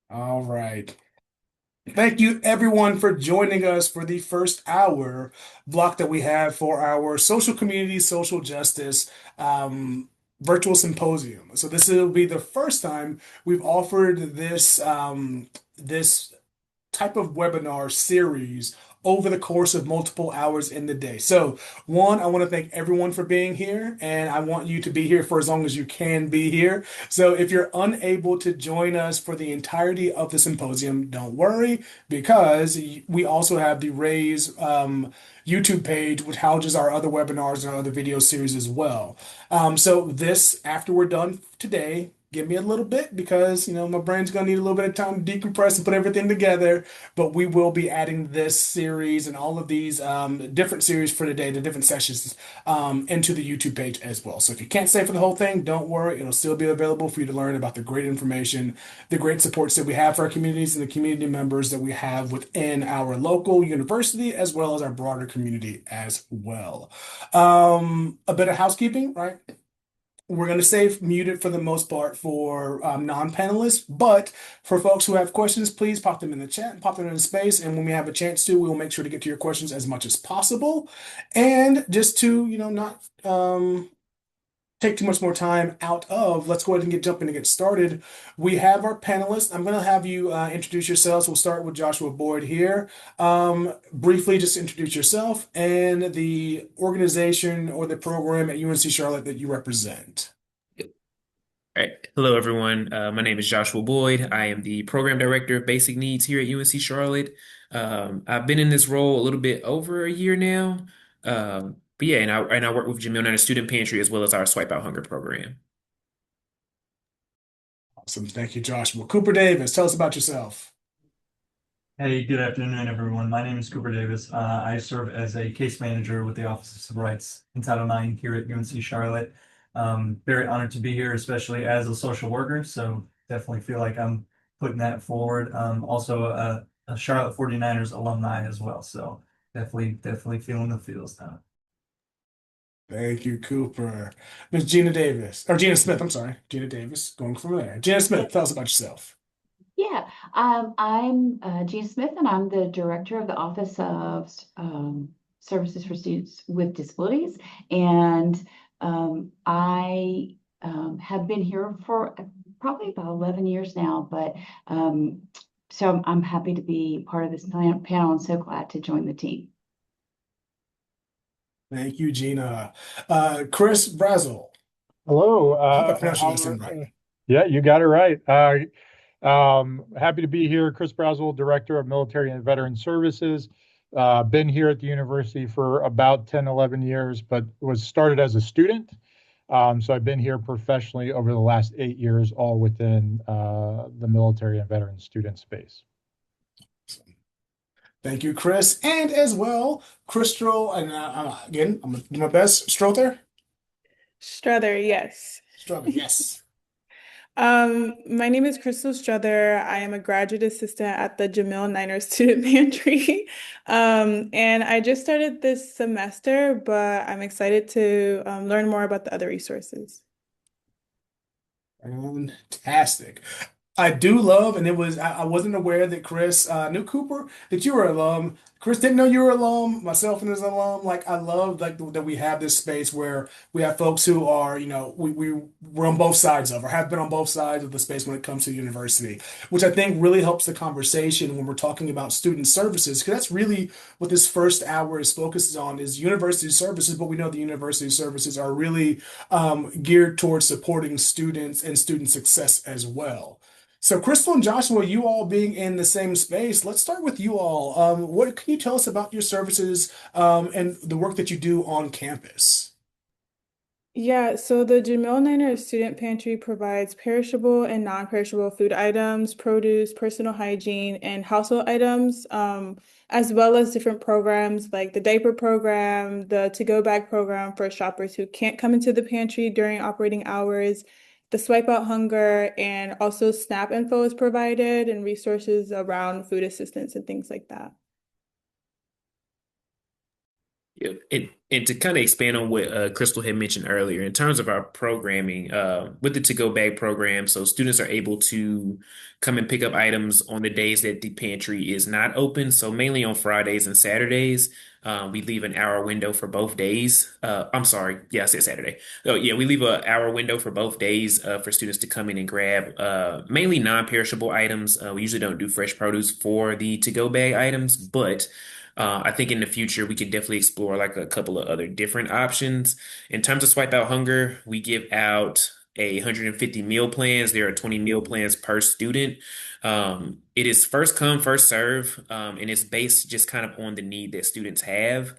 All right. Thank you, everyone, for joining us for the first hour block that we have for our social community, social justice virtual symposium. So this will be the first time we've offered this type of webinar series over the course of multiple hours in the day. So, one, I want to thank everyone for being here, and I want you to be here for as long as you can be here. So, if you're unable to join us for the entirety of the symposium, don't worry, because we also have the RASE YouTube page, which houses our other webinars and our other video series as well. So, this, after we're done today, give me a little bit because my brain's gonna need a little bit of time to decompress and put everything together. But we will be adding this series and all of these different series for today, the different sessions, into the YouTube page as well. So if you can't stay for the whole thing, don't worry, it'll still be available for you to learn about the great information, the great supports that we have for our communities and the community members that we have within our local university as well as our broader community as well. A bit of housekeeping, right? We're going to stay muted for the most part for non-panelists, but for folks who have questions, please pop them in the chat, pop them in the space, and when we have a chance to, we will make sure to get to your questions as much as possible. And just to, not take too much more time out of, let's go ahead and get jumping and get started. We have our panelists. I'm going to have you introduce yourselves. We'll start with Joshua Boyd here. Briefly, just introduce yourself and the organization or the program at UNC Charlotte that you represent. All right. Hello, everyone. My name is Joshua Boyd. I am the Program Director of Basic Needs here at UNC Charlotte. I've been in this role a little bit over a year now. But yeah, and I work with Jamil and our Student Pantry as well as our Swipe Out Hunger program. Awesome. Thank you, Joshua. Cooper Davis, tell us about yourself. Hey, good afternoon, everyone. My name is Cooper Davis. I serve as a case manager with the Office of Civil Rights in Title IX here at UNC Charlotte. Very honored to be here, especially as a social worker. So definitely feel like I'm putting that forward. Also a Charlotte 49ers alumni as well. So definitely feeling the feels now. Thank you, Cooper. Miss Gina Davis, or Gina Smith, I'm sorry. Gina Davis, going from there. Gina Yeah, Smith, tell us about yourself. I'm Jean Smith, and I'm the director of the Office of Services for Students with Disabilities. And I have been here for probably about 11 years now, but so I'm happy to be part of this panel and so glad to join the team. Thank you, Gina. Chris Brazel. Hello. I hope I pronounced your last name right. Yeah, you got it right. Happy to be here. Chris Braswell, Director of Military and Veteran Services. Been here at the university for about 10, 11 years, but was started as a student. So I've been here professionally over the last 8 years, all within the military and veteran student space. Thank you, Chris. And as well, Crystal, and again, I'm going to do my best. Strother? Strother, yes. Strother, yes. My name is Crystal Strother. I am a graduate assistant at the Jamil Niner Student Pantry. And I just started this semester, but I'm excited to learn more about the other resources. Fantastic. I do love, and I wasn't aware that Chris knew Cooper, that you were an alum. Chris didn't know you were an alum, myself and as an alum. Like I love that we have this space where we have folks who are, we're on both sides of or have been on both sides of the space when it comes to university, which I think really helps the conversation when we're talking about student services, because that's really what this first hour is focused on is university services, but we know the university services are really geared towards supporting students and student success as well. So, Crystal and Joshua, you all being in the same space, let's start with you all. What can you tell us about your services and the work that you do on campus? Yeah, so the Jamil Niner Student Pantry provides perishable and non-perishable food items, produce, personal hygiene, and household items, as well as different programs like the diaper program, the to-go bag program for shoppers who can't come into the pantry during operating hours, the Swipe Out Hunger, and also SNAP info is provided and resources around food assistance and things like that. Yeah, And to kind of expand on what Crystal had mentioned earlier, in terms of our programming, with the to-go bag program, so students are able to come and pick up items on the days that the pantry is not open. So mainly on Fridays and Saturdays, we leave an hour window for both days. I'm sorry, yeah, I said Saturday. Oh yeah, we leave an hour window for both days for students to come in and grab mainly non-perishable items. We usually don't do fresh produce for the to-go bag items, but I think in the future we could definitely explore like a couple of other different options. In terms of Swipe Out Hunger, we give out 150 meal plans. There are 20 meal plans per student. It is first come, first serve, and it's based just kind of on the need that students have.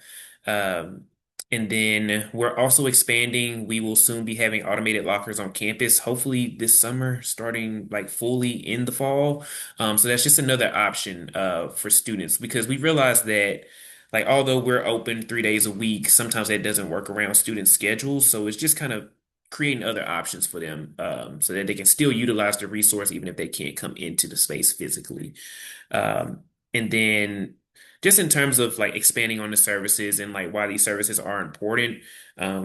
Um, and then we're also expanding. We will soon be having automated lockers on campus, hopefully this summer, starting like fully in the fall. So that's just another option for students because we realize that like although we're open 3 days a week, sometimes that doesn't work around student schedules. So it's just kind of creating other options for them so that they can still utilize the resource even if they can't come into the space physically. Um, and then just in terms of like expanding on the services and like why these services are important,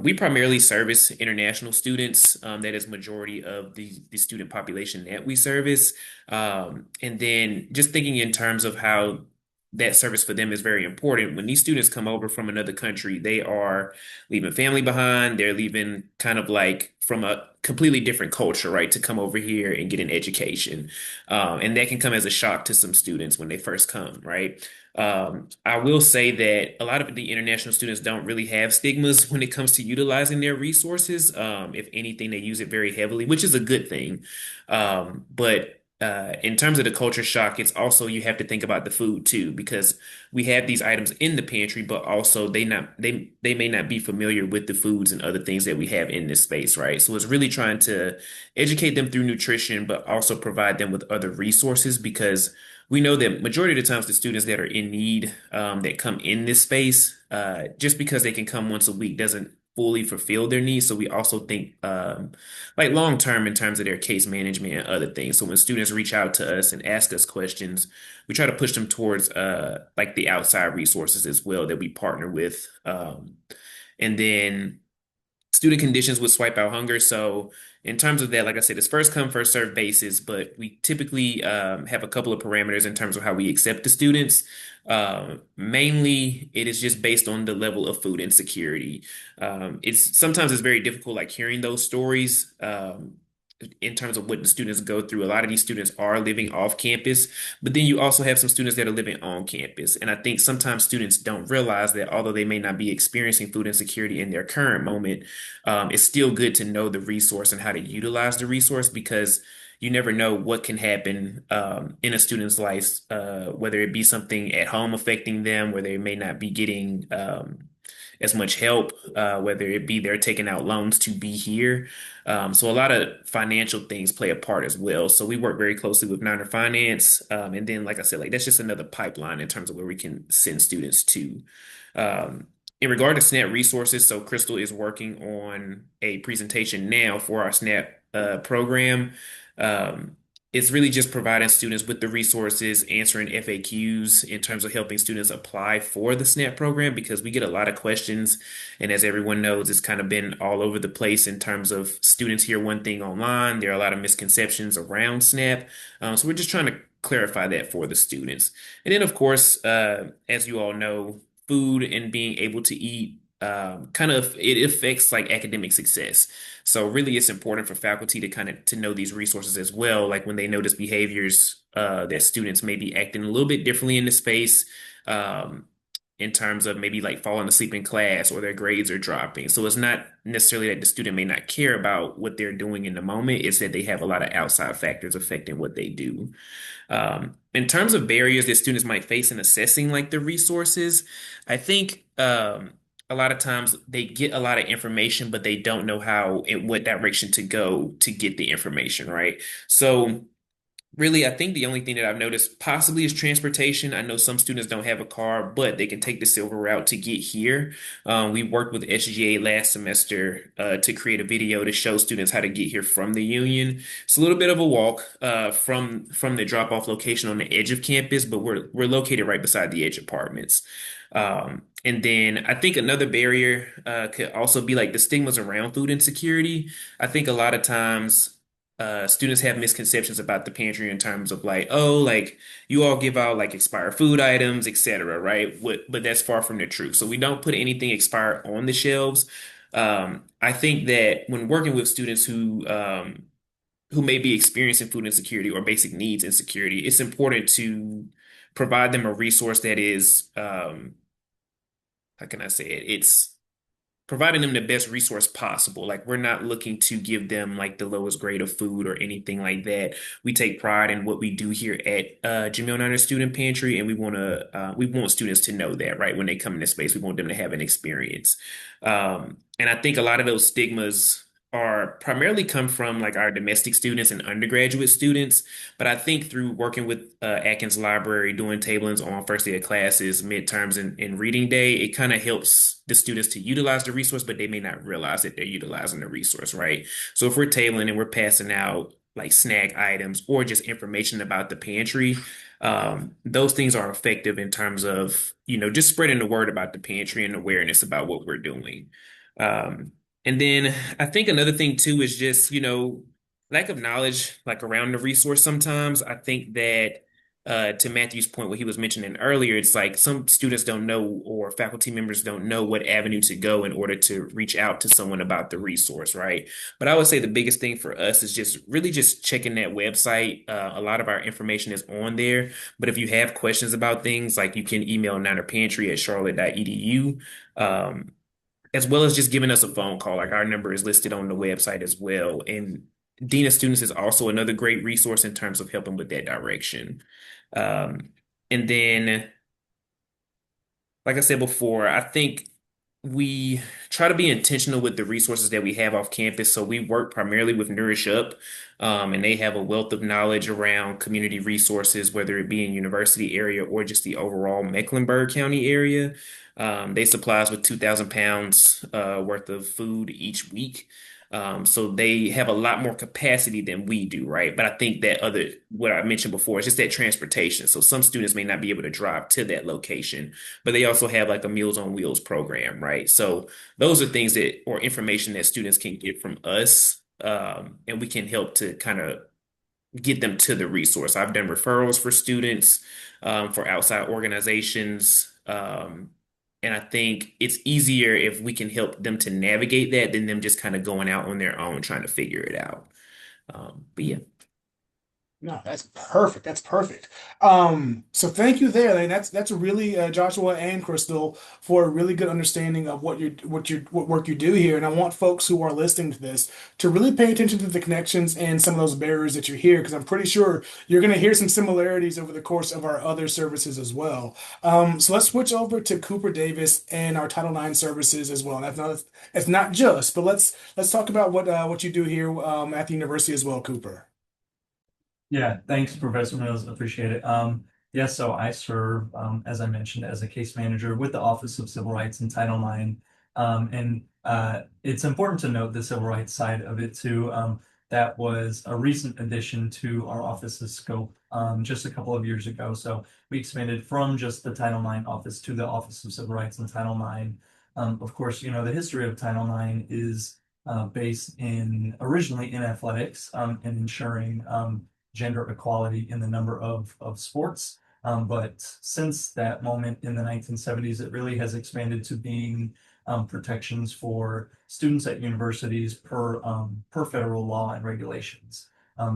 we primarily service international students. That is majority of the student population that we service. And then just thinking in terms of how that service for them is very important. When these students come over from another country, they are leaving family behind. They're leaving kind of like from a completely different culture, right, to come over here and get an education. And that can come as a shock to some students when they first come, right? I will say that a lot of the international students don't really have stigmas when it comes to utilizing their resources. If anything, they use it very heavily, which is a good thing. But in terms of the culture shock, it's also you have to think about the food too, because we have these items in the pantry, but also they may not be familiar with the foods and other things that we have in this space, right? So it's really trying to educate them through nutrition, but also provide them with other resources because we know that majority of the times the students that are in need that come in this space, just because they can come once a week doesn't fully fulfill their needs. So we also think like long term in terms of their case management and other things. So when students reach out to us and ask us questions, we try to push them towards like the outside resources as well that we partner with. And then student conditions with Swipe Out Hunger. So in terms of that, like I said, it's first come, first served basis, but we typically have a couple of parameters in terms of how we accept the students. Mainly, it is just based on the level of food insecurity. It's sometimes it's very difficult, like hearing those stories. In terms of what the students go through, a lot of these students are living off campus, but then you also have some students that are living on campus. And I think sometimes students don't realize that although they may not be experiencing food insecurity in their current moment, it's still good to know the resource and how to utilize the resource because you never know what can happen in a student's life, whether it be something at home affecting them, where they may not be getting as much help, whether it be they're taking out loans to be here. So a lot of financial things play a part as well. So we work very closely with Niner Finance. And then, like I said, like that's just another pipeline in terms of where we can send students to. In regard to SNAP resources, so Crystal is working on a presentation now for our SNAP program. Um, it's really just providing students with the resources, answering FAQs in terms of helping students apply for the SNAP program because we get a lot of questions. And as everyone knows, it's kind of been all over the place in terms of students hear one thing online. There are a lot of misconceptions around SNAP. So we're just trying to clarify that for the students. And then, of course, as you all know, food and being able to eat kind of it affects like academic success. So really it's important for faculty to kind of to know these resources as well, like when they notice behaviors that students may be acting a little bit differently in the space, um, in terms of maybe like falling asleep in class or their grades are dropping. So it's not necessarily that the student may not care about what they're doing in the moment, it's that they have a lot of outside factors affecting what they do. In terms of barriers that students might face in assessing like the resources, I think a lot of times they get a lot of information, but they don't know how in what direction to go to get the information, right? So Really, I think the only thing that I've noticed possibly is transportation. I know some students don't have a car, but they can take the silver route to get here. We worked with SGA last semester to create a video to show students how to get here from the Union. It's a little bit of a walk from the drop-off location on the edge of campus, but we're located right beside the edge apartments. And then I think another barrier could also be like the stigmas around food insecurity. I think a lot of times students have misconceptions about the pantry in terms of like, oh, like you all give out like expired food items, etc., right? But that's far from the truth. So we don't put anything expired on the shelves. I think that when working with students who may be experiencing food insecurity or basic needs insecurity, it's important to provide them a resource that is, how can I say it? It's providing them the best resource possible. Like we're not looking to give them like the lowest grade of food or anything like that. We take pride in what we do here at Jamil Niner Student Pantry, and we want students to know that, right? When they come into space, we want them to have an experience. And I think a lot of those stigmas are primarily come from like our domestic students and undergraduate students. But I think through working with Atkins Library, doing tablings on first day of classes, midterms, and reading day, it kind of helps the students to utilize the resource, but they may not realize that they're utilizing the resource, right? So if we're tabling and we're passing out like snack items or just information about the pantry, those things are effective in terms of, just spreading the word about the pantry and awareness about what we're doing. Um, and then I think another thing too is just, lack of knowledge like around the resource sometimes. I think that to Matthew's point, what he was mentioning earlier, it's like some students don't know or faculty members don't know what avenue to go in order to reach out to someone about the resource, right? But I would say the biggest thing for us is just really just checking that website. A lot of our information is on there, but if you have questions about things, like you can email ninerpantry@charlotte.edu. As well as just giving us a phone call. Like our number is listed on the website as well. And Dean of Students is also another great resource in terms of helping with that direction. Um, and then, like I said before, I think we try to be intentional with the resources that we have off campus. So we work primarily with Nourish Up, and they have a wealth of knowledge around community resources, whether it be in university area or just the overall Mecklenburg County area. They supply us with 2,000 pounds worth of food each week. So they have a lot more capacity than we do, right? But I think that what I mentioned before is just that transportation. So some students may not be able to drive to that location, but they also have like a Meals on Wheels program, right? So those are things that, or information that students can get from us, and we can help to kind of get them to the resource. I've done referrals for students, for outside organizations. And I think it's easier if we can help them to navigate that than them just kind of going out on their own trying to figure it out. But yeah. No, that's perfect. That's perfect. So thank you there. Like, that's really Joshua and Crystal for a really good understanding of what work you do here. And I want folks who are listening to this to really pay attention to the connections and some of those barriers that you hear, because I'm pretty sure you're going to hear some similarities over the course of our other services as well. So let's switch over to Cooper Davis and our Title IX services as well. And that's not just, but let's talk about what you do here at the university as well, Cooper. Yeah, thanks, Professor Mills. Appreciate it. Yeah, so I serve, as I mentioned, as a case manager with the Office of Civil Rights and Title IX. And it's important to note the civil rights side of it too. That was a recent addition to our office's scope just a couple of years ago. So we expanded from just the Title IX office to the Office of Civil Rights and Title IX. Of course, the history of Title IX is based originally in athletics and ensuring gender equality in the number of sports. But since that moment in the 1970s, it really has expanded to being protections for students at universities per federal law and regulations.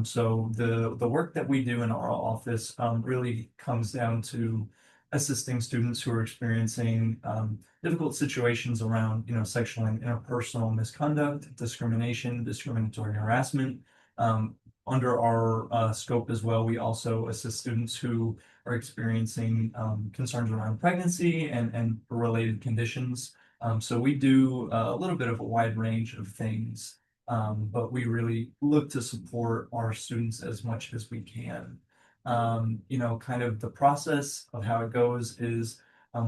So the work that we do in our office really comes down to assisting students who are experiencing difficult situations around, sexual and interpersonal misconduct, discrimination, discriminatory harassment. Under our scope as well, we also assist students who are experiencing concerns around pregnancy and related conditions. So we do a little bit of a wide range of things but we really look to support our students as much as we can. Kind of the process of how it goes is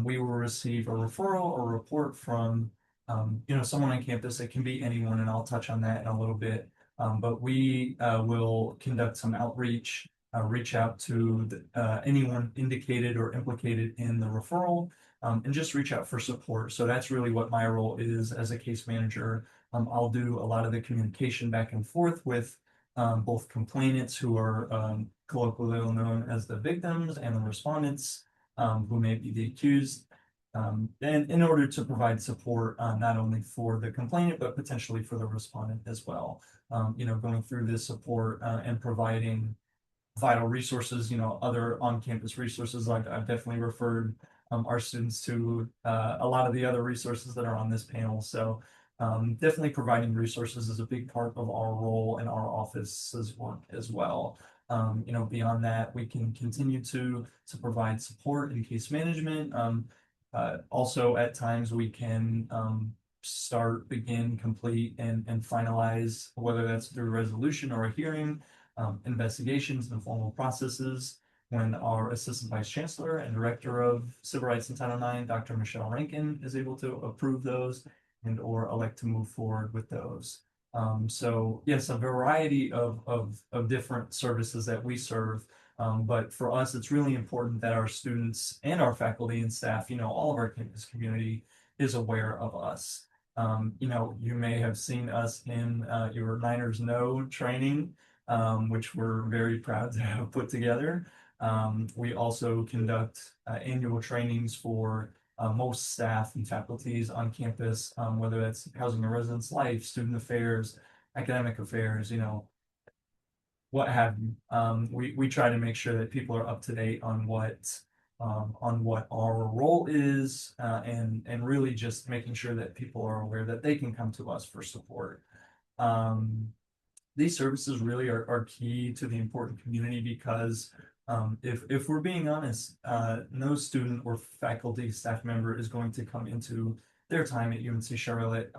we will receive a referral or report from someone on campus. It can be anyone, and I'll touch on that in a little bit. But we will conduct some outreach, reach out to anyone indicated or implicated in the referral, and just reach out for support. So that's really what my role is as a case manager. I'll do a lot of the communication back and forth with both complainants who are colloquially known as the victims and the respondents who may be the accused. And in order to provide support not only for the complainant, but potentially for the respondent as well. Going through this support and providing vital resources, other on-campus resources. Like I've definitely referred our students to a lot of the other resources that are on this panel. So definitely providing resources is a big part of our role in our office's work as well. Beyond that, we can continue to provide support in case management. Also, at times we can start, begin, complete, and finalize, whether that's through resolution or a hearing, investigations and formal processes when our Assistant Vice Chancellor and Director of Civil Rights and Title IX, Dr. Michelle Rankin, is able to approve those and or elect to move forward with those. So yes, a variety of different services that we serve. But for us, it's really important that our students and our faculty and staff, all of our campus community is aware of us. You may have seen us in your Niners Know training, which we're very proud to have put together. We also conduct annual trainings for most staff and faculties on campus, whether that's housing and residence life, student affairs, academic affairs, what have you. We try to make sure that people are up to date on what our role is, and really just making sure that people are aware that they can come to us for support. These services really are key to the important community because if we're being honest, no student or faculty staff member is going to come into their time at UNC Charlotte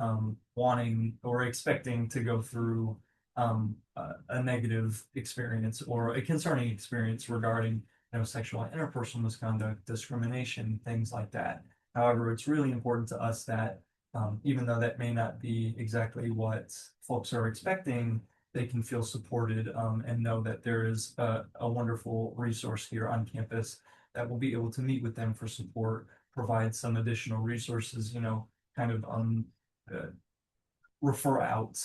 wanting or expecting to go through a negative experience or a concerning experience regarding sexual and interpersonal misconduct, discrimination, things like that. However, it's really important to us that even though that may not be exactly what folks are expecting, they can feel supported and know that there is a wonderful resource here on campus that will be able to meet with them for support, provide some additional resources, kind of refer out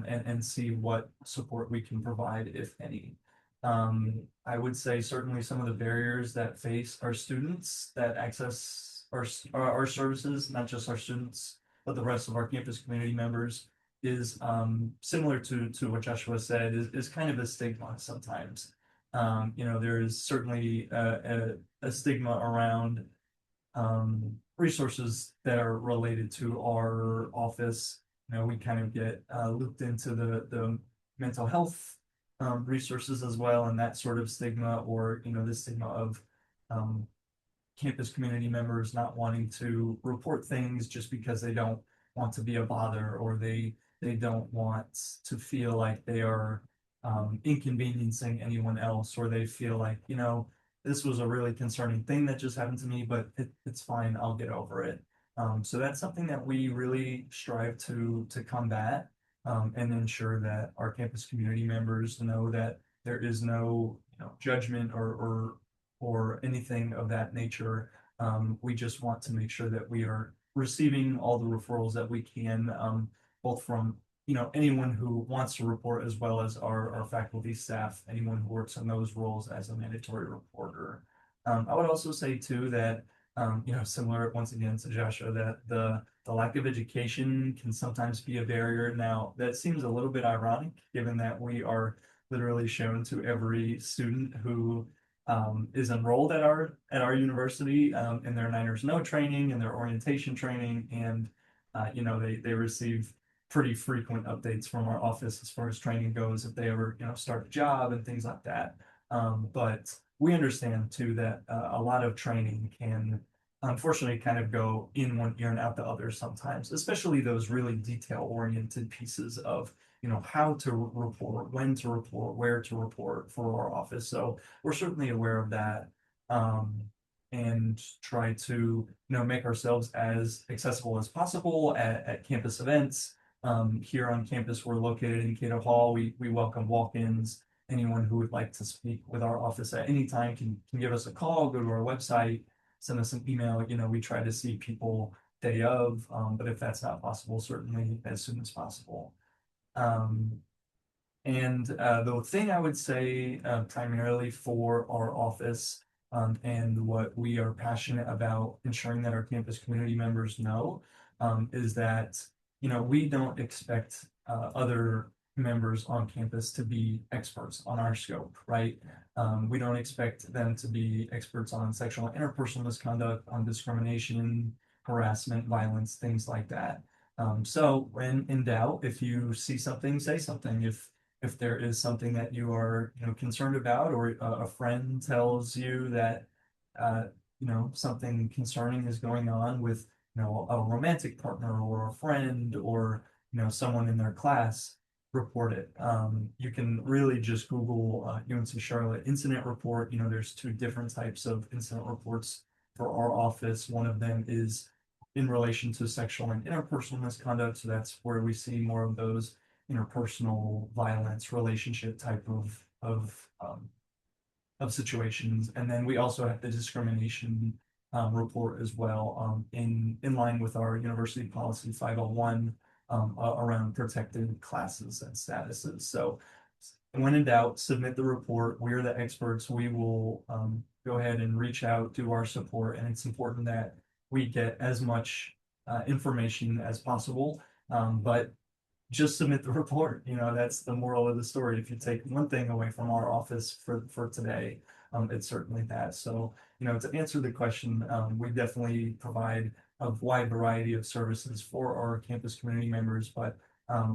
and see what support we can provide, if any. I would say certainly some of the barriers that face our students that access our services, not just our students, but the rest of our campus community members, is similar to what Joshua said, is kind of a stigma sometimes. There is certainly a stigma around resources that are related to our office. We kind of get looped into the mental health resources as well, and that sort of stigma, or the stigma of campus community members not wanting to report things just because they don't want to be a bother, or they don't want to feel like they are inconveniencing anyone else, or they feel like, this was a really concerning thing that just happened to me, but it's fine, I'll get over it. So that's something that we really strive to combat and ensure that our campus community members know that there is no judgment or anything of that nature. We just want to make sure that we are receiving all the referrals that we can, both from anyone who wants to report, as well as our faculty, staff, anyone who works in those roles as a mandatory reporter. I would also say too that similar once again to Joshua, that the lack of education can sometimes be a barrier. Now, that seems a little bit ironic, given that we are literally shown to every student who is enrolled at our university in their Niners Know training and their orientation training, and they receive pretty frequent updates from our office as far as training goes, if they ever start a job and things like that. But we understand too that a lot of training can unfortunately kind of go in one ear and out the other sometimes, especially those really detail oriented pieces of how to report, when to report, where to report for our office. So we're certainly aware of that. Um, and try to, make ourselves as accessible as possible at campus events. Here on campus, we're located in Cato Hall. We welcome walk-ins. Anyone who would like to speak with our office at any time can give us a call, go to our website, send us an email. We try to see people day of, but if that's not possible, certainly as soon as possible. Um, and the thing I would say primarily for our office and what we are passionate about ensuring that our campus community members know is that, we don't expect other members on campus to be experts on our scope, right? We don't expect them to be experts on sexual and interpersonal misconduct, on discrimination, harassment, violence, things like that. So when in doubt, if you see something, say something. If there is something that you are, concerned about, or a friend tells you that, something concerning is going on with, a romantic partner or a friend or, someone in their class, report it. You can really just Google UNC Charlotte incident report. There's two different types of incident reports for our office. One of them is in relation to sexual and interpersonal misconduct. So that's where we see more of those interpersonal violence, relationship type of situations. And then we also have the discrimination report as well, in line with our university policy 501 around protected classes and statuses. So when in doubt, submit the report. We're the experts. We will go ahead and reach out, do our support, and it's important that we get as much information as possible. But just submit the report. That's the moral of the story. If you take one thing away from our office for today, it's certainly that. So, to answer the question, we definitely provide a wide variety of services for our campus community members, but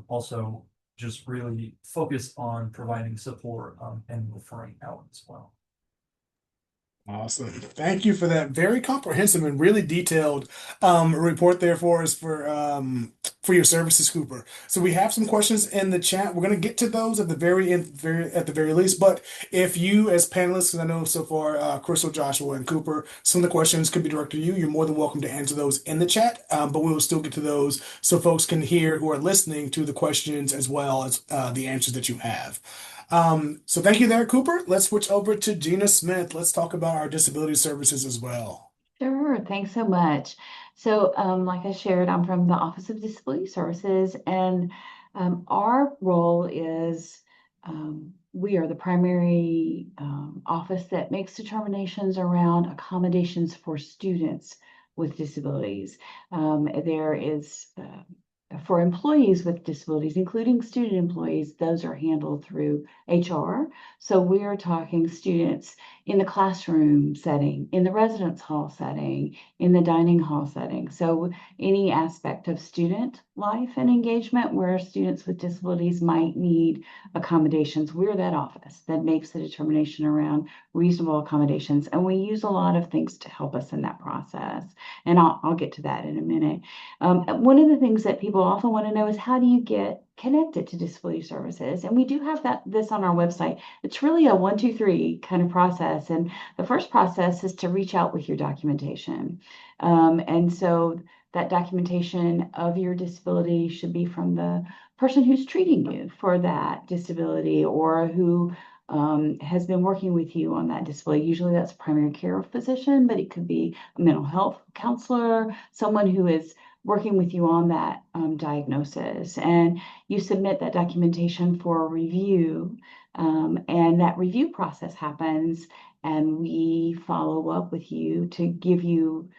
also just really focus on providing support and referring out as well. Awesome. Thank you for that very comprehensive and really detailed report there for us for your services, Cooper. So we have some questions in the chat. We're going to get to those at the very end, at the very least. But if you, as panelists, 'cause I know so far, Crystal, Joshua, and Cooper, some of the questions could be directed to you. You're more than welcome to answer those in the chat. But we will still get to those so folks can hear who are listening to the questions as well as the answers that you have. So thank you there, Cooper. Let's switch over to Gina Smith. Let's talk about our disability services as well. Sure, thanks so much. So, like I shared, I'm from the Office of Disability Services, and our role is we are the primary office that makes determinations around accommodations for students with disabilities. There is for employees with disabilities, including student employees, those are handled through HR. So we are talking students in the classroom setting, in the residence hall setting, in the dining hall setting. So any aspect of student life and engagement where students with disabilities might need accommodations, we're that office that makes the determination around reasonable accommodations. And we use a lot of things to help us in that process. And I'll get to that in a minute. One of the things that people often want to know is, how do you get connected to disability services? And we do have this on our website. It's really a 1, 2, 3 kind of process. And the first process is to reach out with your documentation. And so that documentation of your disability should be from the person who's treating you for that disability, or who has been working with you on that disability. Usually that's a primary care physician, but it could be a mental health counselor, someone who is working with you on that diagnosis. And you submit that documentation for review, and that review process happens, and we follow up with you to give you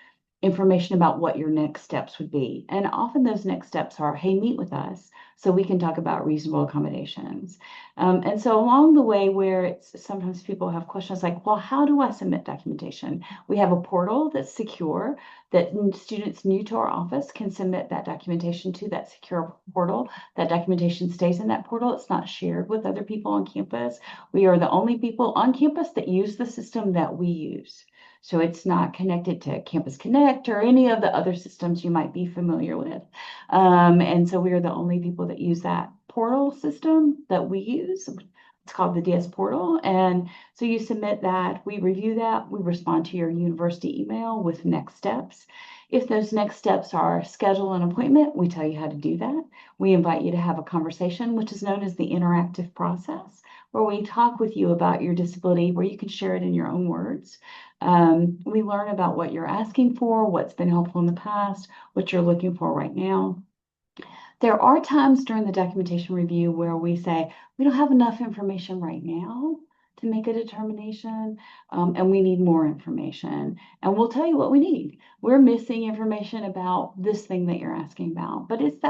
information about what your next steps would be. And often those next steps are, hey, meet with us so we can talk about reasonable accommodations. And so along the way, where it's sometimes people have questions like, well, how do I submit documentation? We have a portal that's secure, that students new to our office can submit that documentation to that secure portal. That documentation stays in that portal. It's not shared with other people on campus. We are the only people on campus that use the system that we use. So it's not connected to Campus Connect or any of the other systems you might be familiar with. And so we are the only people that use that portal system that we use. It's called the DS portal. And so you submit that, we review that, we respond to your university email with next steps. If those next steps are schedule an appointment, we tell you how to do that. We invite you to have a conversation, which is known as the interactive process, where we talk with you about your disability, where you can share it in your own words. We learn about what you're asking for, what's been helpful in the past, what you're looking for right now. There are times during the documentation review where we say, we don't have enough information right now to make a determination, and we need more information. And we'll tell you what we need. We're missing information about this thing that you're asking about, but it's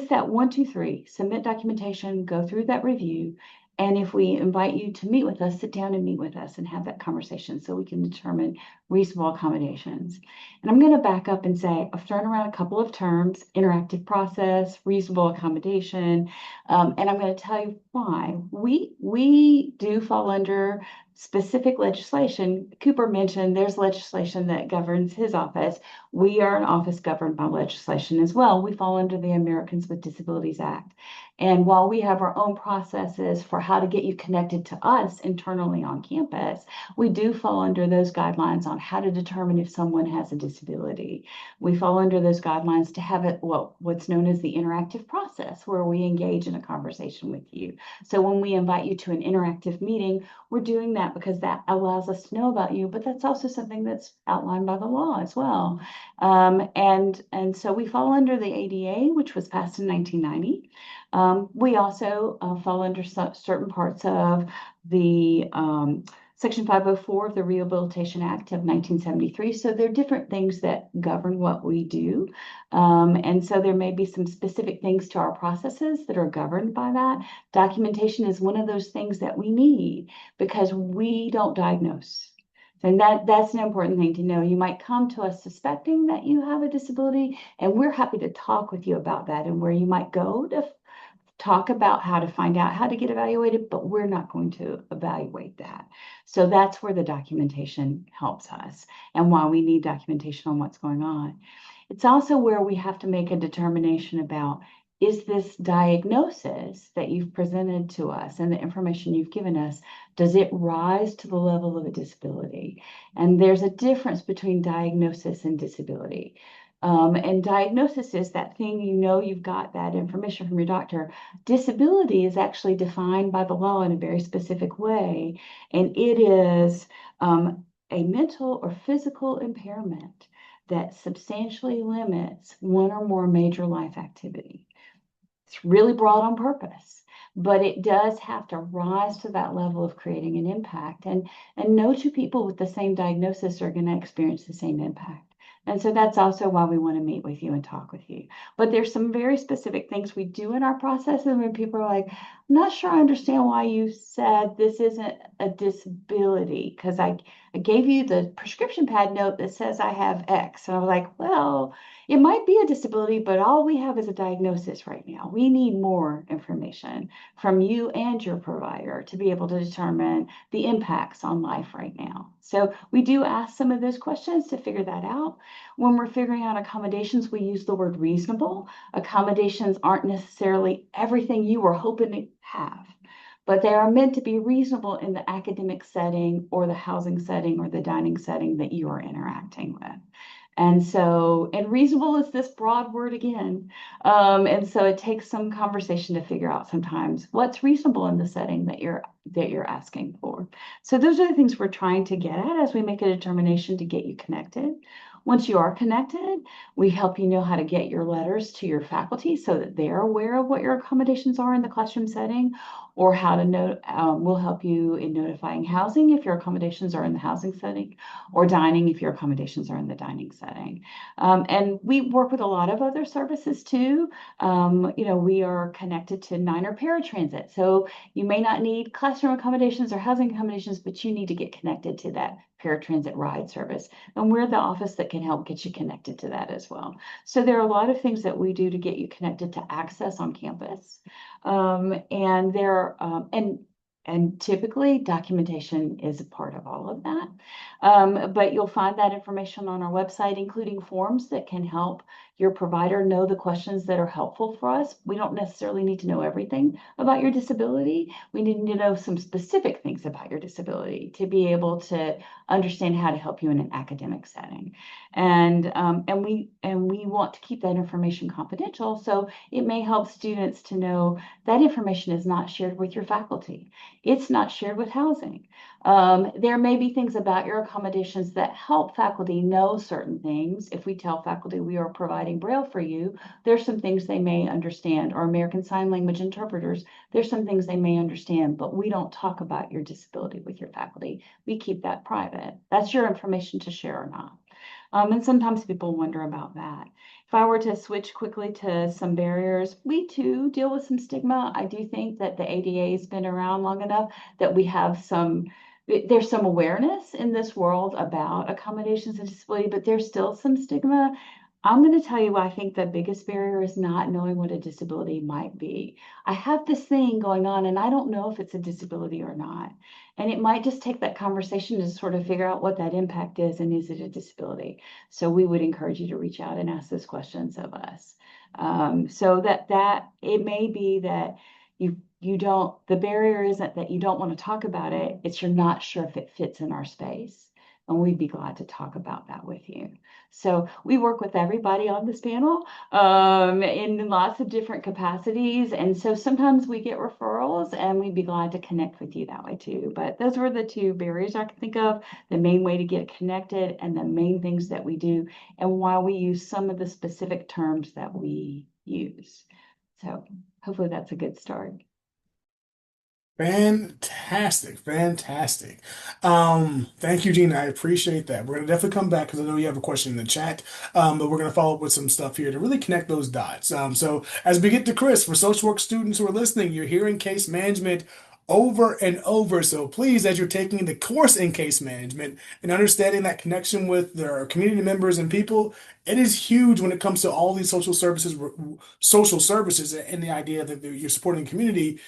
that 1, 2, 3, submit documentation, go through that review. And if we invite you to meet with us, sit down and meet with us and have that conversation so we can determine reasonable accommodations. And I'm going to back up and say, I've thrown around a couple of terms: interactive process, reasonable accommodation, and I'm going to tell you why. We do fall under specific legislation. Cooper mentioned there's legislation that governs his office. We are an office governed by legislation as well. We fall under the Americans with Disabilities Act. And while we have our own processes for how to get you connected to us internally on campus, we do fall under those guidelines on how to determine if someone has a disability. We fall under those guidelines to have it, what's known as the interactive process, where we engage in a conversation with you. So when we invite you to an interactive meeting, we're doing that because that allows us to know about you, but that's also something that's outlined by the law as well. And so we fall under the ADA, which was passed in 1990. We also fall under certain parts of the Section 504 of the Rehabilitation Act of 1973. So there are different things that govern what we do. And so there may be some specific things to our processes that are governed by that. Documentation is one of those things that we need because we don't diagnose. And that's an important thing to know. You might come to us suspecting that you have a disability, and we're happy to talk with you about that and where you might go to talk about how to find out how to get evaluated, but we're not going to evaluate that. So that's where the documentation helps us and why we need documentation on what's going on. It's also where we have to make a determination about, is this diagnosis that you've presented to us and the information you've given us, does it rise to the level of a disability? And there's a difference between diagnosis and disability. And diagnosis is that thing, you've got that information from your doctor. Disability is actually defined by the law in a very specific way, and it is a mental or physical impairment that substantially limits one or more major life activity. It's really broad on purpose, but it does have to rise to that level of creating an impact. And no two people with the same diagnosis are going to experience the same impact. And so that's also why we want to meet with you and talk with you. But there's some very specific things we do in our process. And when people are like, I'm not sure I understand why you said this isn't a disability, because I gave you the prescription pad note that says I have X. And I was like, well, it might be a disability, but all we have is a diagnosis right now. We need more information from you and your provider to be able to determine the impacts on life right now. So we do ask some of those questions to figure that out. When we're figuring out accommodations, we use the word reasonable. Accommodations aren't necessarily everything you were hoping to have, but they are meant to be reasonable in the academic setting or the housing setting or the dining setting that you are interacting with. And reasonable is this broad word again. And so it takes some conversation to figure out sometimes what's reasonable in the setting that you're asking for. So those are the things we're trying to get at as we make a determination to get you connected. Once you are connected, we help you know how to get your letters to your faculty so that they're aware of what your accommodations are in the classroom setting, or how to note. We'll help you in notifying housing if your accommodations are in the housing setting, or dining if your accommodations are in the dining setting. And we work with a lot of other services too. We are connected to Niner Paratransit. So you may not need classroom accommodations or housing accommodations, but you need to get connected to that paratransit ride service. And we're the office that can help get you connected to that as well. So there are a lot of things that we do to get you connected to access on campus. And typically documentation is a part of all of that. But you'll find that information on our website, including forms that can help your provider know the questions that are helpful for us. We don't necessarily need to know everything about your disability. We need to know some specific things about your disability to be able to understand how to help you in an academic setting. And we want to keep that information confidential. So it may help students to know that information is not shared with your faculty. It's not shared with housing. There may be things about your accommodations that help faculty know certain things. If we tell faculty we are providing Braille for you, there's some things they may understand, or American Sign Language interpreters, there's some things they may understand, but we don't talk about your disability with your faculty. We keep that private. That's your information to share or not. And sometimes people wonder about that. If I were to switch quickly to some barriers, we too deal with some stigma. I do think that the ADA has been around long enough that we have there's some awareness in this world about accommodations and disability, but there's still some stigma. I'm going to tell you, I think the biggest barrier is not knowing what a disability might be. I have this thing going on and I don't know if it's a disability or not. And it might just take that conversation to sort of figure out what that impact is and is it a disability? So we would encourage you to reach out and ask those questions of us. So that it may be that the barrier isn't that you don't want to talk about it, it's you're not sure if it fits in our space. And we'd be glad to talk about that with you. So we work with everybody on this panel in lots of different capacities. And so sometimes we get referrals and we'd be glad to connect with you that way too. But those were the two barriers I can think of, the main way to get connected and the main things that we do and why we use some of the specific terms that we use. So hopefully that's a good start. Fantastic, fantastic. Thank you, Gina. I appreciate that. We're gonna definitely come back because I know you have a question in the chat. But we're gonna follow up with some stuff here to really connect those dots. So as we get to Chris, for social work students who are listening, you're hearing case management over and over. So please, as you're taking the course in case management and understanding that connection with their community members and people, it is huge when it comes to all these social services, and the idea that you're supporting community.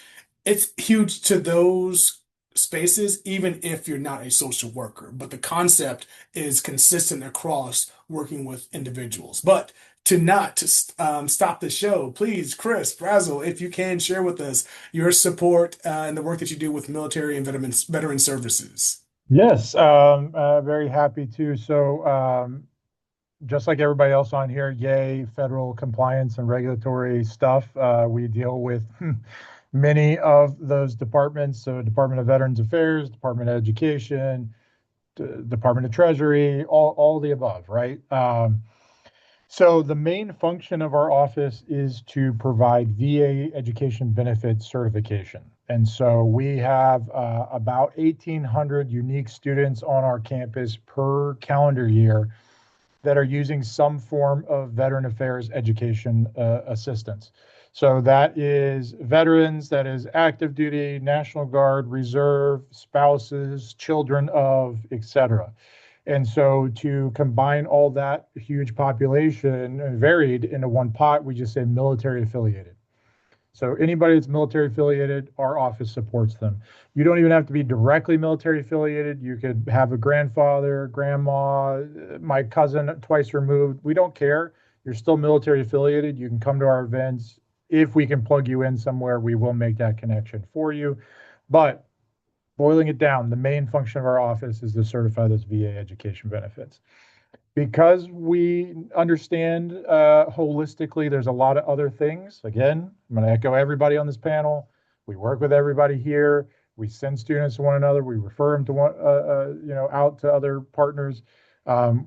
It's huge to those spaces, even if you're not a social worker. But the concept is consistent across working with individuals. But to not stop the show, please, Chris Brazel, if you can share with us your support and the work that you do with military and veteran services. Yes, very happy to. So, just like everybody else on here, yay, federal compliance and regulatory stuff. We deal with many of those departments. So Department of Veterans Affairs, Department of Education, Department of Treasury, all the above, right? So the main function of our office is to provide VA education benefits certification. And so we have about 1,800 unique students on our campus per calendar year that are using some form of Veteran Affairs education assistance. So that is veterans, that is active duty, National Guard, Reserve, spouses, children of, etc. And so to combine all that huge population varied into one pot, we just say military affiliated. So anybody that's military affiliated, our office supports them. You don't even have to be directly military affiliated. You could have a grandfather, grandma, my cousin twice removed. We don't care. You're still military affiliated. You can come to our events. If we can plug you in somewhere, we will make that connection for you. But boiling it down, the main function of our office is to certify those VA education benefits. Because we understand holistically, there's a lot of other things. Again, I'm going to echo everybody on this panel. We work with everybody here. We send students to one another. We refer them to out to other partners.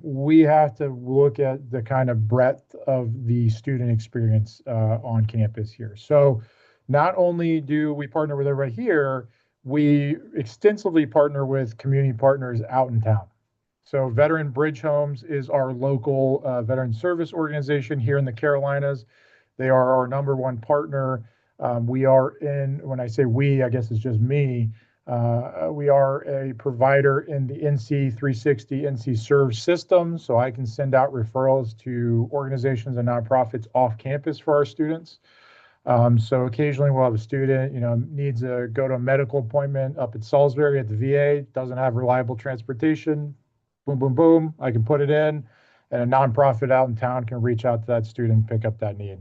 We have to look at the kind of breadth of the student experience on campus here. So not only do we partner with everybody here, we extensively partner with community partners out in town. So Veteran Bridge Homes is our local veteran service organization here in the Carolinas. They are our number one partner. We are when I say we, I guess it's just me. We are a provider in the NC 360 NC Serve system. So I can send out referrals to organizations and nonprofits off campus for our students. So occasionally we'll have a student, needs to go to a medical appointment up at Salisbury at the VA, doesn't have reliable transportation. Boom, boom, boom. I can put it in. and a nonprofit out in town can reach out to that student and pick up that need.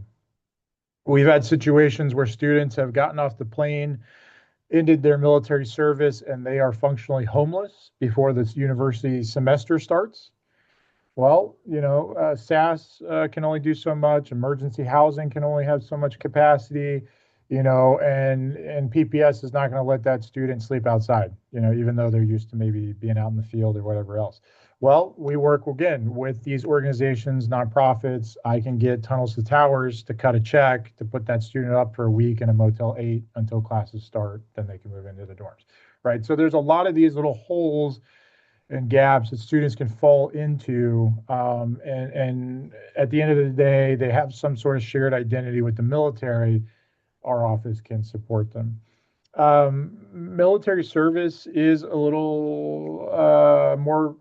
We've had situations where students have gotten off the plane, ended their military service, and they are functionally homeless before this university semester starts. Well, SAS can only do so much. Emergency housing can only have so much capacity, and PPS is not going to let that student sleep outside, even though they're used to maybe being out in the field or whatever else. Well, we work again with these organizations, nonprofits. I can get Tunnels to Towers to cut a check to put that student up for a week in a Motel 8 until classes start. Then they can move into the dorms, right? So there's a lot of these little holes and gaps that students can fall into. And at the end of the day, they have some sort of shared identity with the military. Our office can support them. Military service is a little more,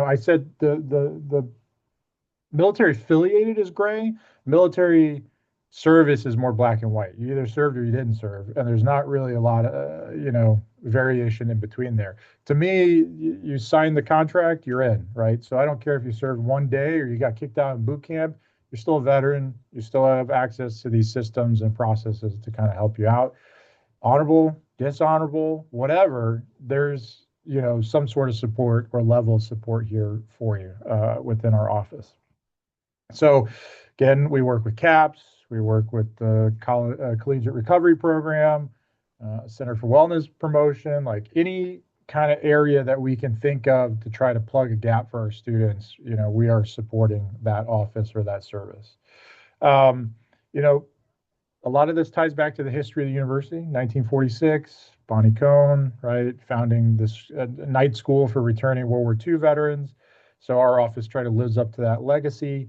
I said the military affiliated is gray. Military service is more black and white. You either served or you didn't serve, and there's not really a lot of variation in between there. To me, you sign the contract, you're in, right? So I don't care if you served one day or you got kicked out in boot camp. You're still a veteran. You still have access to these systems and processes to kind of help you out. Honorable, dishonorable, whatever. There's some sort of support or level of support here for you within our office. So again, we work with CAPS, we work with the Collegiate Recovery Program, Center for Wellness Promotion, like any kind of area that we can think of to try to plug a gap for our students, we are supporting that office or that service. A lot of this ties back to the history of the university, 1946, Bonnie Cone, right, founding this night school for returning World War II veterans. So our office try to lives up to that legacy.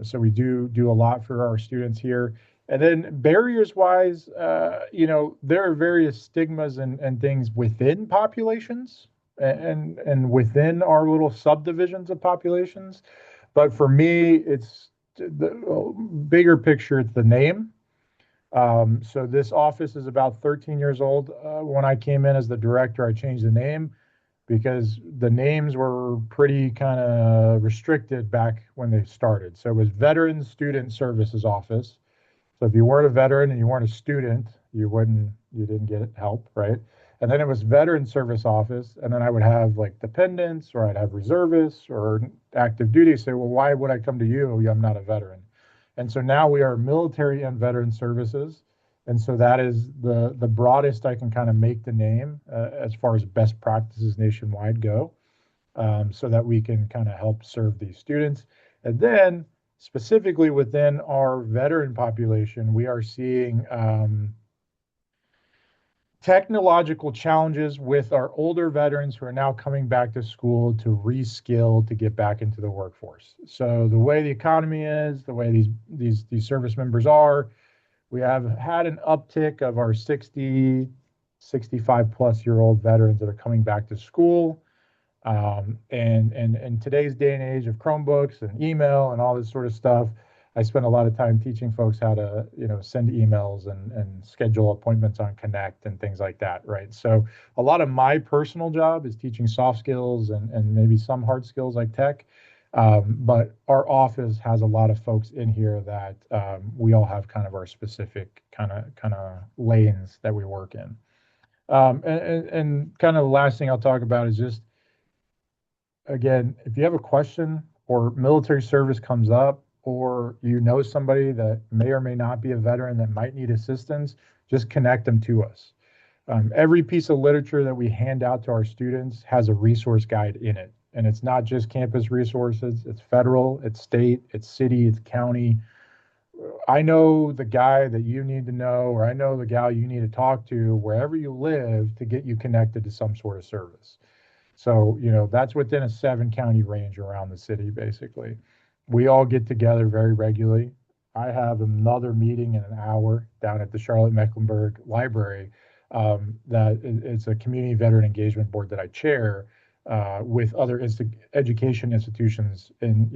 So we do a lot for our students here. And then barriers wise, there are various stigmas and things within populations and within our little subdivisions of populations. But for me, it's the bigger picture, it's the name. So this office is about 13 years old. When I came in as the director, I changed the name because the names were pretty kind of restricted back when they started. So it was Veteran Student Services Office. So if you weren't a veteran and you weren't a student, you didn't get help, right? And then it was Veteran Service Office, and then I would have like dependents, or I'd have reservists or active duty. Say, well, why would I come to you? I'm not a veteran. And so now we are military and veteran services. And so that is the broadest I can kind of make the name as far as best practices nationwide go, so that we can kind of help serve these students. And then specifically within our veteran population, we are seeing technological challenges with our older veterans who are now coming back to school to reskill to get back into the workforce. So the way the economy is, the way these service members are, we have had an uptick of our 60, 65-plus-year-old veterans that are coming back to school. And in today's day and age of Chromebooks and email and all this sort of stuff, I spend a lot of time teaching folks how to, send emails and schedule appointments on Connect and things like that, right? So a lot of my personal job is teaching soft skills and maybe some hard skills like tech. But our office has a lot of folks in here that we all have kind of our specific kind of lanes that we work in. And kind of the last thing I'll talk about is just, again, if you have a question or military service comes up, or somebody that may or may not be a veteran that might need assistance, just connect them to us. Every piece of literature that we hand out to our students has a resource guide in it. And it's not just campus resources, it's federal, it's state, it's city, it's county. I know the guy that you need to know, or I know the gal you need to talk to wherever you live to get you connected to some sort of service. So, that's within a 7-county range around the city, basically. We all get together very regularly. I have another meeting in an hour down at the Charlotte Mecklenburg Library. It's a community veteran engagement board that I chair with other education institutions in,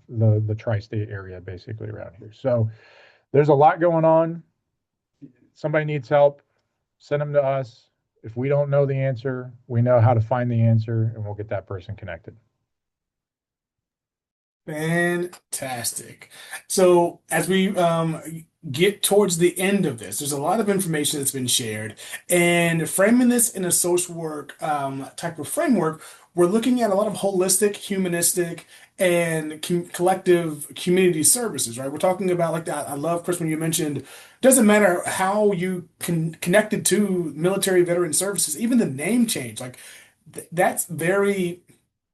the tri-state area, basically around here. So there's a lot going on. Somebody needs help, send them to us. If we don't know the answer, we know how to find the answer, and we'll get that person connected. Fantastic. So as we get towards the end of this, there's a lot of information that's been shared, and framing this in a social work type of framework, we're looking at a lot of holistic, humanistic, and collective community services, right? We're talking about like that. I love, Chris, when you mentioned, doesn't matter how you connected to military veteran services, even the name change, like that's very.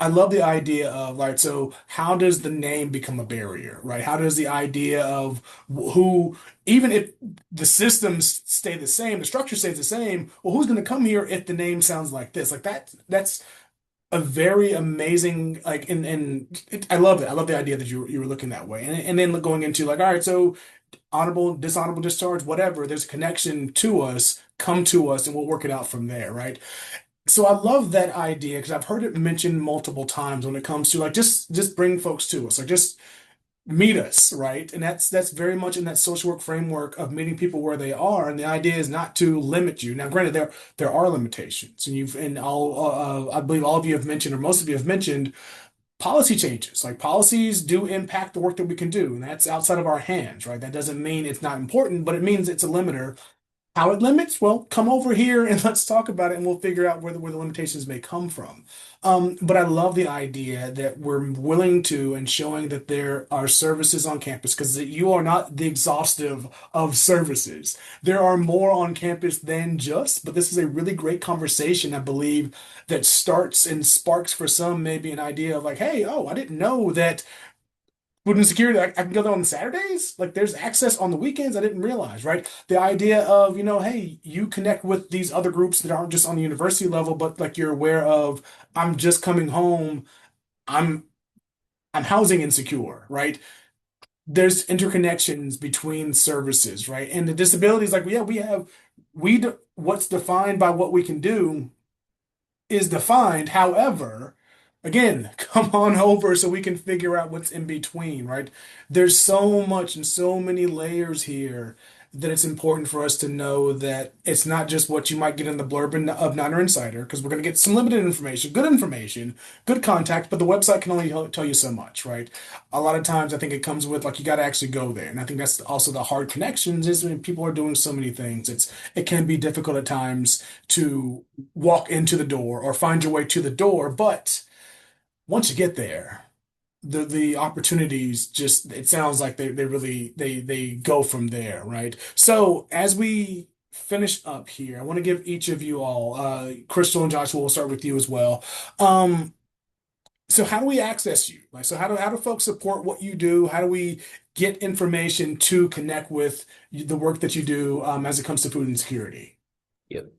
I love the idea of like, so how does the name become a barrier, right? How does the idea of who, even if the systems stay the same, the structure stays the same, well, who's going to come here if the name sounds like this? Like that's a very amazing, like, I love it. I love the idea that you were looking that way. And then going into like, all right, so honorable, dishonorable discharge, whatever, there's a connection to us, come to us, and we'll work it out from there, right? So I love that idea because I've heard it mentioned multiple times when it comes to like just bring folks to us, like just meet us, right? And that's very much in that social work framework of meeting people where they are. And the idea is not to limit you. Now, granted, there are limitations, and I believe all of you have mentioned, or most of you have mentioned, policy changes. Like policies do impact the work that we can do, and that's outside of our hands, right? That doesn't mean it's not important, but it means it's a limiter. How it limits? Well, come over here and let's talk about it, and we'll figure out where the limitations may come from. But I love the idea that we're willing to and showing that there are services on campus because you are not the exhaustive of services. There are more on campus than just, but this is a really great conversation, I believe, that starts and sparks for some maybe an idea of like, hey, oh, I didn't know that food insecurity, I can go there on Saturdays. Like there's access on the weekends. I didn't realize, right? The idea of, hey, you connect with these other groups that aren't just on the university level, but like you're aware of, I'm just coming home. I'm I'm housing insecure, right? There's interconnections between services, right? And the disabilities, like, yeah, what's defined by what we can do is defined. However, again, come on over so we can figure out what's in between, right? There's so much and so many layers here that it's important for us to know that it's not just what you might get in the blurb of Niner Insider, because we're going to get some limited information, good contact, but the website can only tell you so much, right? A lot of times I think it comes with like you got to actually go there. And I think that's also the hard connections is when people are doing so many things. It can be difficult at times to walk into the door or find your way to the door. But once you get there, the opportunities just it sounds like they really they go from there, right? So as we finish up here, I want to give each of you all, Crystal and Joshua, we'll start with you as well. Um, so how do we access you? Like, so how do folks support what you do? How do we get information to connect with the work that you do as it comes to food insecurity? Yep.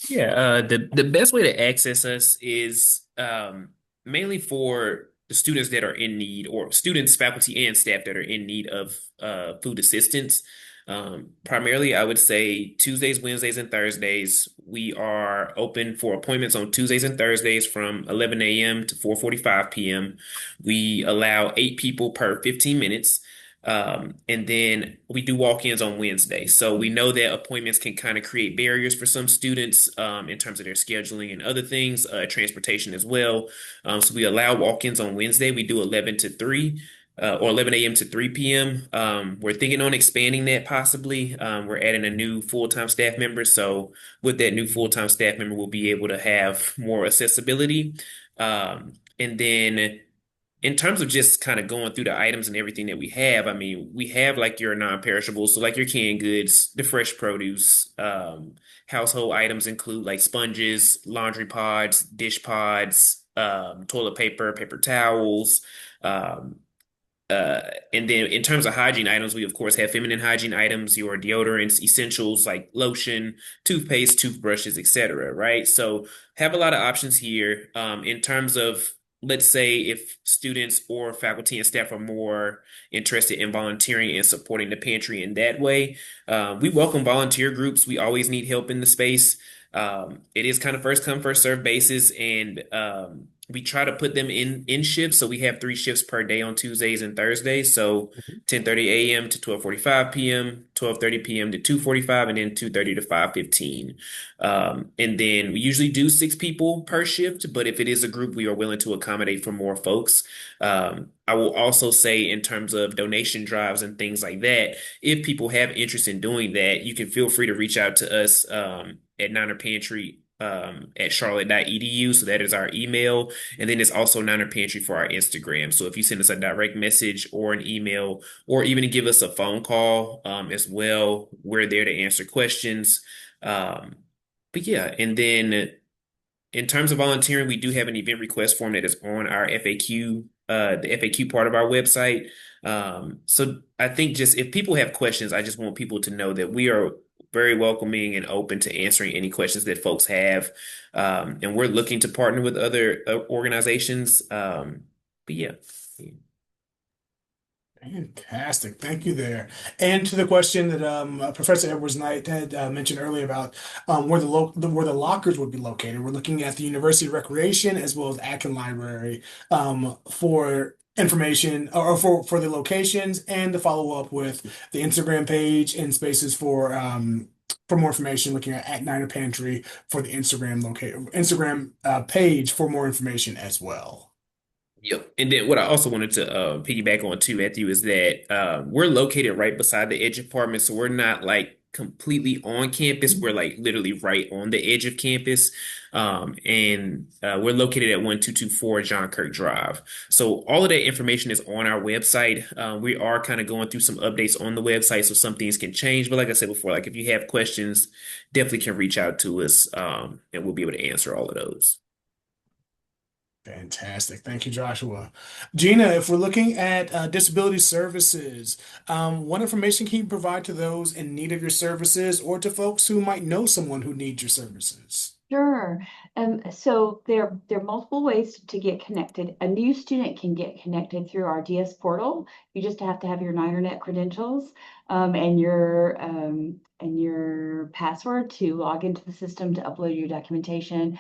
Yeah, the best way to access us is mainly for the students that are in need, or students, faculty, and staff that are in need of food assistance. Primarily, I would say Tuesdays, Wednesdays, and Thursdays. We are open for appointments on Tuesdays and Thursdays from 11 a.m. to 4:45 p.m. We allow 8 people per 15 minutes. And then we do walk-ins on Wednesday. So we know that appointments can kind of create barriers for some students in terms of their scheduling and other things, transportation as well. So we allow walk-ins on Wednesday. We do 11 to 3 or 11 a.m. to 3 p.m. We're thinking on expanding that possibly. We're adding a new full-time staff member. So with that new full-time staff member, we'll be able to have more accessibility. And then in terms of just kind of going through the items and everything that we have, I mean, we have like your non-perishables, so like your canned goods, the fresh produce, household items include like sponges, laundry pods, dish pods, toilet paper, paper towels, um, uh, and then in terms of hygiene items, we of course have feminine hygiene items, your deodorants, essentials like lotion, toothpaste, toothbrushes, etc. Right? So have a lot of options here. In terms of, let's say, if students or faculty and staff are more interested in volunteering and supporting the pantry in that way, we welcome volunteer groups. We always need help in the space. It is kind of first come, first serve basis, and we try to put them in shifts. So we have 3 shifts per day on Tuesdays and Thursdays. So 10:30 a.m. to 12:45 p.m., 12:30 p.m. to 2:45, and then 2:30 to 5:15. And then we usually do 6 people per shift, but if it is a group, we are willing to accommodate for more folks. I will also say, in terms of donation drives and things like that, if people have interest in doing that, you can feel free to reach out to us at Niner Pantry at charlotte.edu. So that is our email. And then it's also Niner Pantry for our Instagram. So if you send us a direct message or an email, or even to give us a phone call as well, we're there to answer questions. But yeah, and then in terms of volunteering, we do have an event request form that is on our FAQ, the FAQ part of our website. So I think just if people have questions, I just want people to know that we are very welcoming and open to answering any questions that folks have. And we're looking to partner with other organizations. But yeah. Fantastic. Thank you there. And to the question that Professor Edwards Knight had mentioned earlier about where the lockers would be located, we're looking at the University Recreation as well as Atkin Library for information or for the locations, and to follow up with the Instagram page and spaces for more information, looking at Niner Pantry for the Instagram page for more information as well. Yep. And then what I also wanted to piggyback on too, Matthew, is that we're located right beside the edge of apartment. So we're not like completely on campus. We're like literally right on the edge of campus. And we're located at 1224 John Kirk Drive. So all of that information is on our website. We are kind of going through some updates on the website, so some things can change. But like I said before, like if you have questions, definitely can reach out to us, and we'll be able to answer all of those. Fantastic. Thank you, Joshua. Gina, if we're looking at disability services, what information can you provide to those in need of your services or to folks who might know someone who needs your services? Sure. So there are multiple ways to get connected. A new student can get connected through our DS portal. You just have to have your NinerNet credentials and your password to log into the system to upload your documentation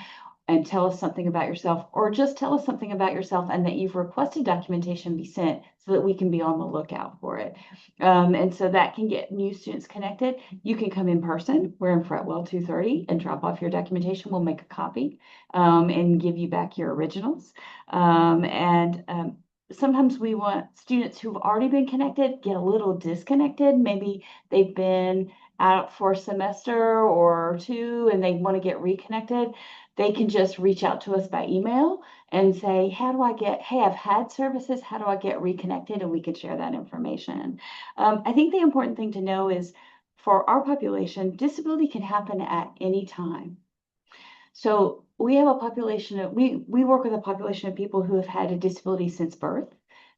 and tell us something about yourself, or just tell us something about yourself and that you've requested documentation be sent so that we can be on the lookout for it. And so that can get new students connected. You can come in person. We're in Fretwell 230 and drop off your documentation. We'll make a copy and give you back your originals. Sometimes we want students who've already been connected get a little disconnected. Maybe they've been out for a semester or two and they want to get reconnected. They can just reach out to us by email and say, hey, I've had services, how do I get reconnected? And we could share that information. I think the important thing to know is for our population, disability can happen at any time. So we have a population of, we work with a population of people who have had a disability since birth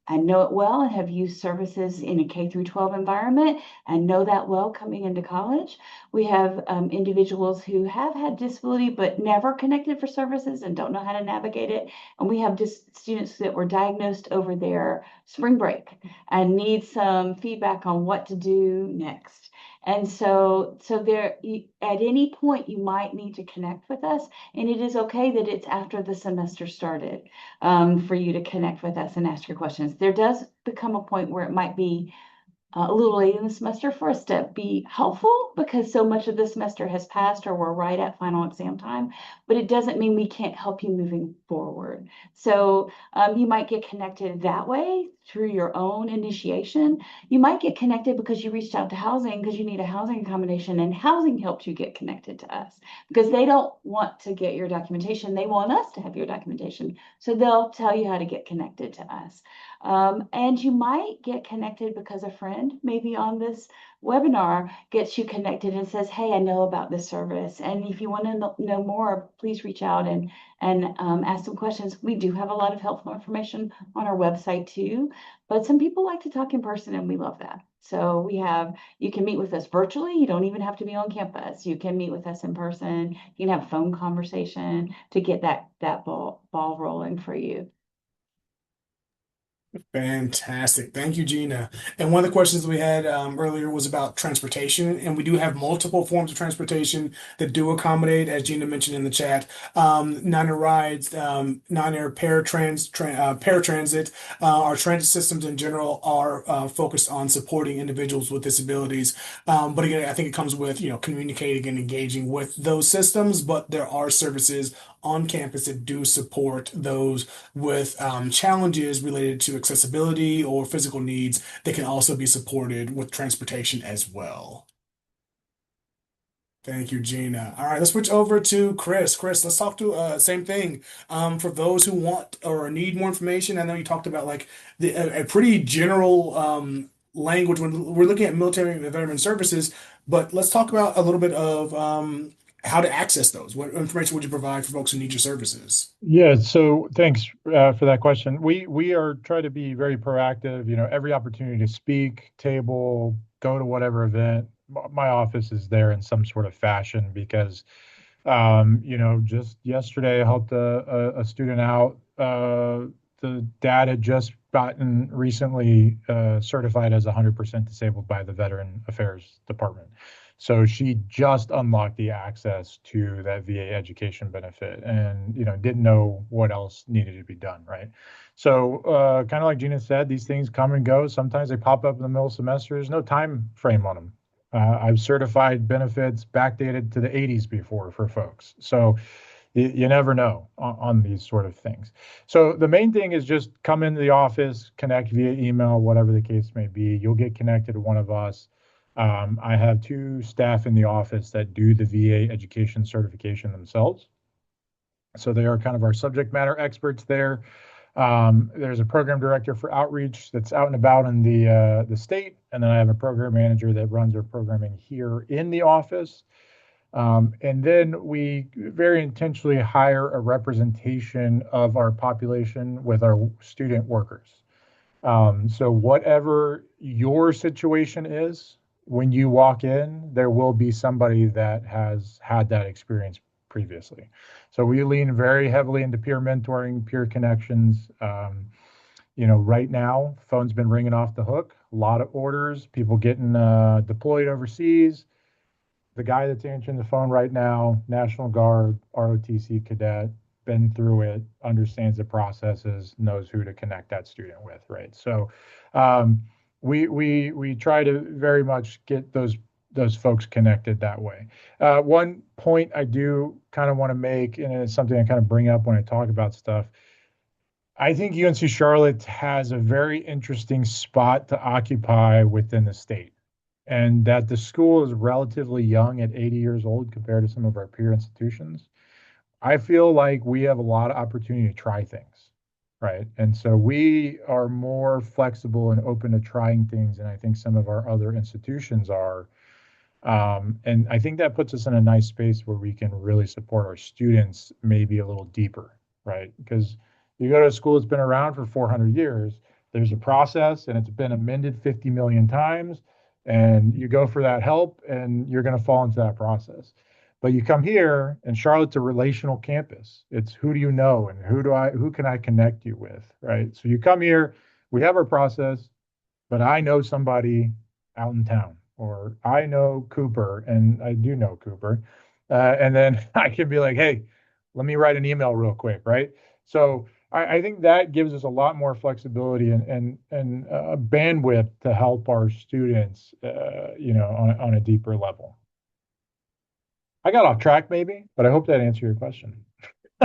and know it well and have used services in a K through 12 environment and know that well coming into college. We have individuals who have had disability but never connected for services and don't know how to navigate it. And we have just students that were diagnosed over their spring break and need some feedback on what to do next. And so there, at any point, you might need to connect with us, and it is okay that it's after the semester started for you to connect with us and ask your questions. There does become a point where it might be a little late in the semester for us to be helpful because so much of the semester has passed or we're right at final exam time, but it doesn't mean we can't help you moving forward. So you might get connected that way through your own initiation. You might get connected because you reached out to housing because you need a housing accommodation and housing helped you get connected to us because they don't want to get your documentation. They want us to have your documentation. So they'll tell you how to get connected to us. And you might get connected because a friend maybe on this webinar gets you connected and says, hey, I know about this service. And if you want to know more, please reach out and ask some questions. We do have a lot of helpful information on our website too, but some people like to talk in person and we love that. So you can meet with us virtually. You don't even have to be on campus. You can meet with us in person. You can have a phone conversation to get that ball rolling for you. Fantastic. Thank you, Gina. And one of the questions we had earlier was about transportation, and we do have multiple forms of transportation that do accommodate, as Gina mentioned in the chat, non-air rides, non-air paratransit. Our transit systems in general are focused on supporting individuals with disabilities. But again, I think it comes with, communicating and engaging with those systems, but there are services on campus that do support those with challenges related to accessibility or physical needs that can also be supported with transportation as well. Thank you, Gina. All right, let's switch over to Chris. Chris, let's talk to same thing. For those who want or need more information, I know you talked about like a pretty general language when we're looking at military and veteran services, but let's talk about a little bit of how to access those. What information would you provide for folks who need your services? Yeah, so thanks for that question. We are trying to be very proactive. Every opportunity to speak, table, go to whatever event, my office is there in some sort of fashion because just yesterday I helped a student out. The dad had just gotten recently certified as 100% disabled by the Veteran Affairs Department. So she just unlocked the access to that VA education benefit and, didn't know what else needed to be done, right? So kind of like Gina said, these things come and go. Sometimes they pop up in the middle of semester. There's no time frame on them. I've certified benefits backdated to the 80s before for folks. So you never know on these sort of things. So the main thing is just come into the office, connect via email, whatever the case may be. You'll get connected to one of us. I have two staff in the office that do the VA education certification themselves. So they are kind of our subject matter experts there. There's a program director for outreach that's out and about in the state, and then I have a program manager that runs our programming here in the office. And then we very intentionally hire a representation of our population with our student workers. So whatever your situation is, when you walk in, there will be somebody that has had that experience previously. So we lean very heavily into peer mentoring, peer connections. Right now, phone's been ringing off the hook. A lot of orders, people getting deployed overseas. The guy that's answering the phone right now, National Guard, ROTC cadet, been through it, understands the processes, knows who to connect that student with, right? So we try to very much get those folks connected that way. One point I do kind of want to make, and it's something I kind of bring up when I talk about stuff. I think UNC Charlotte has a very interesting spot to occupy within the state, and that the school is relatively young at 80 years old compared to some of our peer institutions. I feel like we have a lot of opportunity to try things, right? And so we are more flexible and open to trying things than I think some of our other institutions are. And I think that puts us in a nice space where we can really support our students maybe a little deeper, right? Because you go to a school that's been around for 400 years, there's a process and it's been amended 50 million times, and you go for that help and you're going to fall into that process. But you come here, and Charlotte's a relational campus. It's who do you know and who can I connect you with, right? So you come here, we have our process, but I know somebody out in town, or I know Cooper, and I do know Cooper. And then I can be like, hey, let me write an email real quick, right? So I think that gives us a lot more flexibility and bandwidth to help our students, on a deeper level. I got off track maybe, but I hope that answered your question.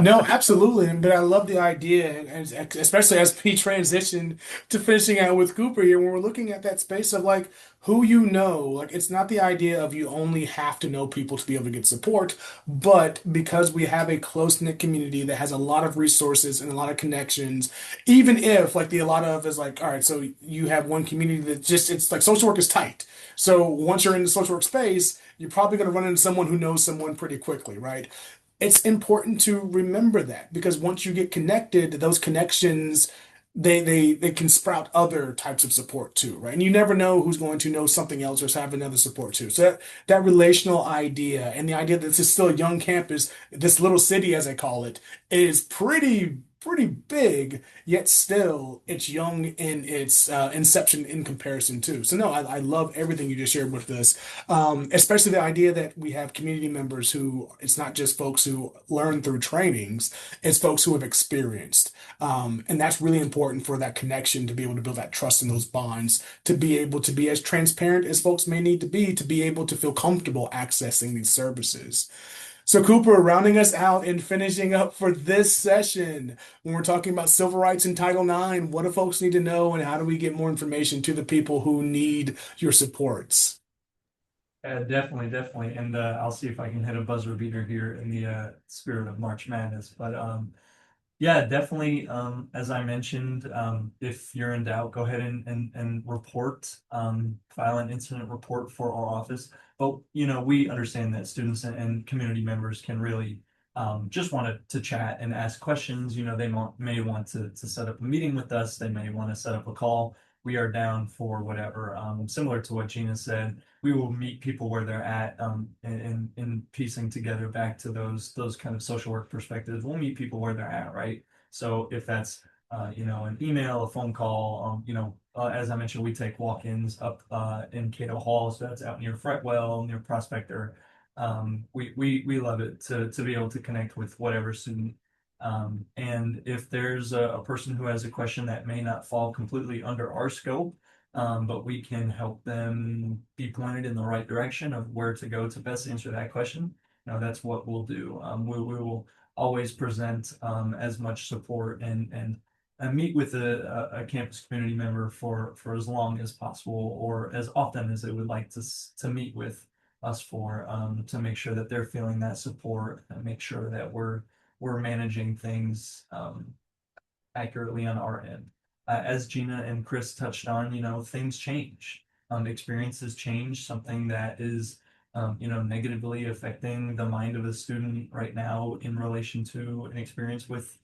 No, absolutely. But I love the idea, and especially as we transition to finishing out with Cooper here, when we're looking at that space of like who you know, like it's not the idea of you only have to know people to be able to get support, but because we have a close-knit community that has a lot of resources and a lot of connections, even if like the a lot of is like, all right, so you have one community that just it's like social work is tight. So once you're in the social work space, you're probably going to run into someone who knows someone pretty quickly, right? It's important to remember that because once you get connected, those connections they can sprout other types of support too, right? And you never know who's going to know something else or have another support too. So that relational idea and the idea that this is still a young campus, this little city as I call it, is pretty pretty big, yet still it's young in its inception in comparison too. So no, I love everything you just shared with us, especially the idea that we have community members who it's not just folks who learn through trainings, it's folks who have experienced. And that's really important for that connection to be able to build that trust in those bonds, to be able to be as transparent as folks may need to be able to feel comfortable accessing these services. So, Cooper, rounding us out and finishing up for this session, when we're talking about civil rights in Title IX, what do folks need to know and how do we get more information to the people who need your supports? Definitely, definitely. And I'll see if I can hit a buzzer beater here in the spirit of March Madness. But yeah, definitely. As I mentioned, if you're in doubt, go ahead and report, file an incident report for our office. But we understand that students and community members can really just want to chat and ask questions. They may want to set up a meeting with us. They may want to set up a call. We are down for whatever. Similar to what Gina said, we will meet people where they're at, and piecing together back to those kind of social work perspectives. We'll meet people where they're at, right? So if that's an email, a phone call, as I mentioned, we take walk-ins up in Cato Hall, so that's out near Fretwell, near Prospector. We love it to be able to connect with whatever student. And if there's a person who has a question that may not fall completely under our scope, but we can help them be pointed in the right direction of where to go to best answer that question. That's what we'll do. We will always present as much support and meet with a campus community member for as long as possible or as often as they would like to meet with us for to make sure that they're feeling that support and make sure that we're managing things accurately on our end. As Gina and Chris touched on, things change. Experiences change. Something that is, negatively affecting the mind of a student right now in relation to an experience with,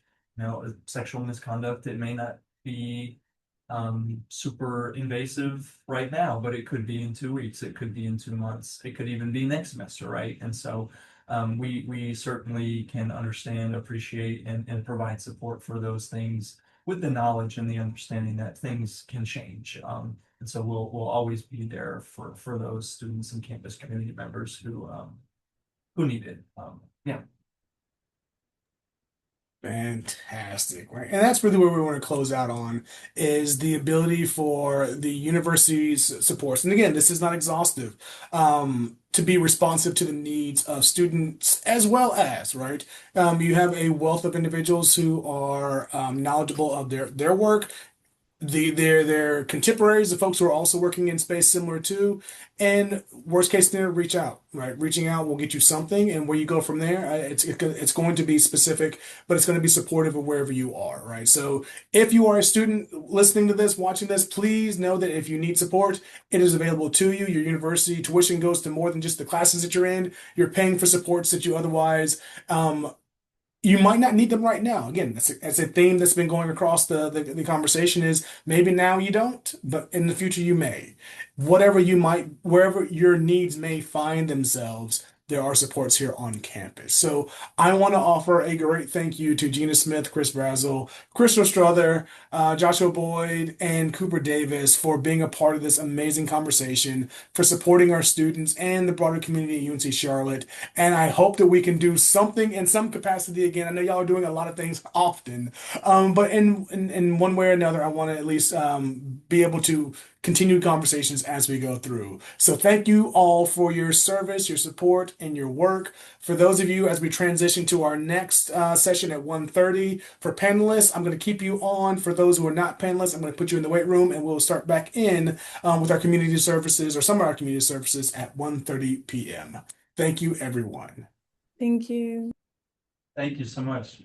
sexual misconduct. It may not be super invasive right now, but it could be in 2 weeks. It could be in 2 months. It could even be next semester, right? And so we certainly can understand, appreciate, and provide support for those things with the knowledge and the understanding that things can change. And so we'll always be there for those students and campus community members who need it. Yeah. Fantastic, right? And that's really where we want to close out on is the ability for the university's supports. And again, this is not exhaustive, to be responsive to the needs of students as well as, right? You have a wealth of individuals who are knowledgeable of their work, their contemporaries, the folks who are also working in space similar to, and worst case scenario, reach out, right? Reaching out will get you something, and where you go from there, it's going to be specific, but it's going to be supportive of wherever you are, right? So if you are a student listening to this, watching this, please know that if you need support, it is available to you. Your university tuition goes to more than just the classes that you're in. You're paying for supports that you otherwise you might not need them right now. Again, that's a theme that's been going across the conversation is maybe now you don't, but in the future you may. Wherever your needs may find themselves, there are supports here on campus. So I want to offer a great thank you to Gina Smith, Chris Brazel, Crystal Strother, Joshua Boyd, and Cooper Davis for being a part of this amazing conversation, for supporting our students and the broader community at UNC Charlotte. And I hope that we can do something in some capacity again. I know y'all are doing a lot of things often, but in one way or another, I want to at least be able to continue conversations as we go through. So thank you all for your service, your support, and your work. For those of you, as we transition to our next session at 1:30 for panelists, I'm going to keep you on. For those who are not panelists, I'm going to put you in the weight room, and we'll start back in with our community services or some of our community services at 1:30 p.m. Thank you, everyone. Thank you. Thank you so much.